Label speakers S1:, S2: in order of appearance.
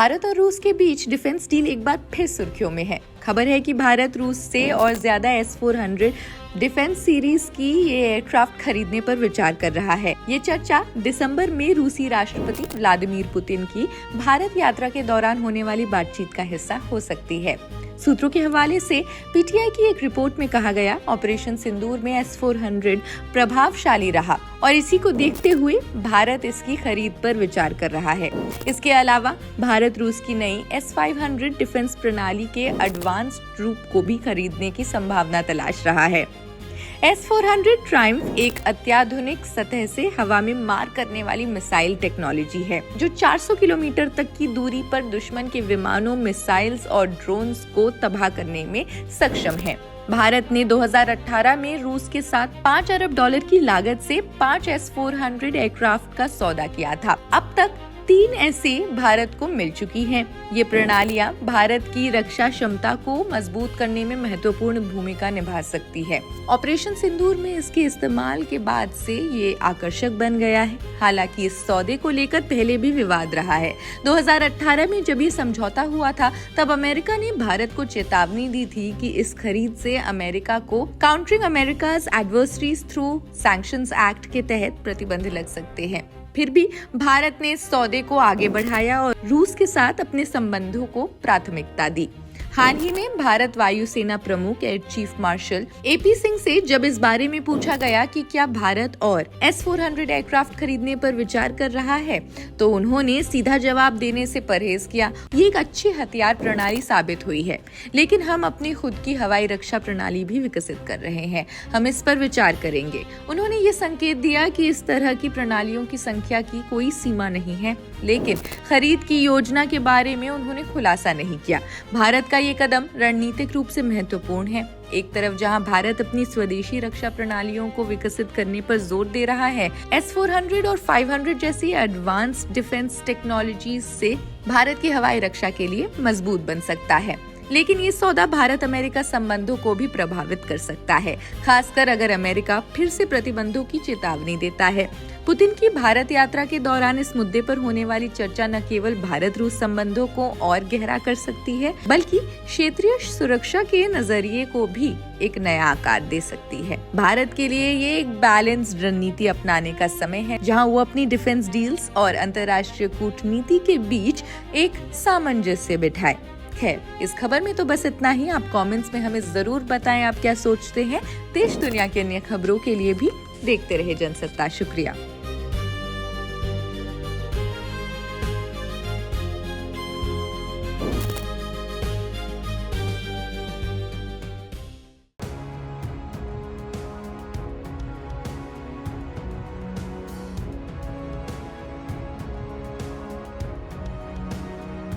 S1: भारत और रूस के बीच डिफेंस डील एक बार फिर सुर्खियों में है। खबर है कि भारत रूस से और ज्यादा S-400 डिफेंस सीरीज की ये एयरक्राफ्ट खरीदने पर विचार कर रहा है। ये चर्चा दिसंबर में रूसी राष्ट्रपति व्लादिमीर पुतिन की भारत यात्रा के दौरान होने वाली बातचीत का हिस्सा हो सकती है। सूत्रों के हवाले से पीटीआई की एक रिपोर्ट में कहा गया, ऑपरेशन सिंदूर में S-400 प्रभावशाली रहा और इसी को देखते हुए भारत इसकी खरीद पर विचार कर रहा है। इसके अलावा भारत रूस की नई S-500 डिफेंस प्रणाली के एडवांस्ड रूप को भी खरीदने की संभावना तलाश रहा है। S-400 ट्रायम्फ एक अत्याधुनिक सतह से हवा में मार करने वाली मिसाइल टेक्नोलॉजी है, जो 400 किलोमीटर तक की दूरी पर दुश्मन के विमानों, मिसाइल्स और ड्रोन्स को तबाह करने में सक्षम है। भारत ने 2018 में रूस के साथ $5 अरब की लागत से 5 S-400 एयरक्राफ्ट का सौदा किया था। अब तक 3 ऐसे भारत को मिल चुकी हैं। ये प्रणालियां भारत की रक्षा क्षमता को मजबूत करने में महत्वपूर्ण भूमिका निभा सकती है। ऑपरेशन सिंदूर में इसके इस्तेमाल के बाद से ये आकर्षक बन गया है। हालांकि इस सौदे को लेकर पहले भी विवाद रहा है। 2018 में जब ये समझौता हुआ था, तब अमेरिका ने भारत को चेतावनी दी थी कि इस खरीद से अमेरिका को countering America's adversaries through sanctions act के तहत प्रतिबंध लग सकते हैं। फिर भी भारत ने इस सौदे को आगे बढ़ाया और रूस के साथ अपने संबंधों को प्राथमिकता दी। हाल ही में भारत वायुसेना प्रमुख air chief marshal AP Singh से जब इस बारे में पूछा गया कि क्या भारत और S-400 एयरक्राफ्ट खरीदने पर विचार कर रहा है, तो उन्होंने सीधा जवाब देने से परहेज किया। ये एक अच्छी हथियार प्रणाली साबित हुई है, लेकिन हम अपनी खुद की हवाई रक्षा प्रणाली भी विकसित कर रहे हैं। हम इस पर विचार करेंगे। उन्होंने ये संकेत दिया कि इस तरह की प्रणालियों की संख्या की कोई सीमा नहीं है, लेकिन खरीद की योजना के बारे में उन्होंने खुलासा नहीं किया। भारत का ये कदम रणनीतिक रूप से महत्वपूर्ण है। एक तरफ जहां भारत अपनी स्वदेशी रक्षा प्रणालियों को विकसित करने पर जोर दे रहा है, S-400 और 500 जैसी एडवांस्ड डिफेंस टेक्नोलॉजीज से भारत की हवाई रक्षा के लिए मजबूत बन सकता है। लेकिन ये सौदा भारत अमेरिका संबंधों को भी प्रभावित कर सकता है, खासकर अगर अमेरिका फिर से प्रतिबंधों की चेतावनी देता है। पुतिन की भारत यात्रा के दौरान इस मुद्दे पर होने वाली चर्चा न केवल भारत रूस संबंधों को और गहरा कर सकती है, बल्कि क्षेत्रीय सुरक्षा के नजरिए को भी एक नया आकार दे सकती है। भारत के लिए ये एक बैलेंस्ड रणनीति अपनाने का समय है, जहां वो अपनी डिफेंस डील्स और अंतर्राष्ट्रीय कूटनीति के बीच एक सामंजस्य बिठाए। खैर, इस खबर में तो बस इतना ही। आप कमेंट्स में हमें जरूर बताएं आप क्या सोचते हैं। देश दुनिया की अन्य खबरों के लिए भी देखते रहे जनसत्ता। शुक्रिया।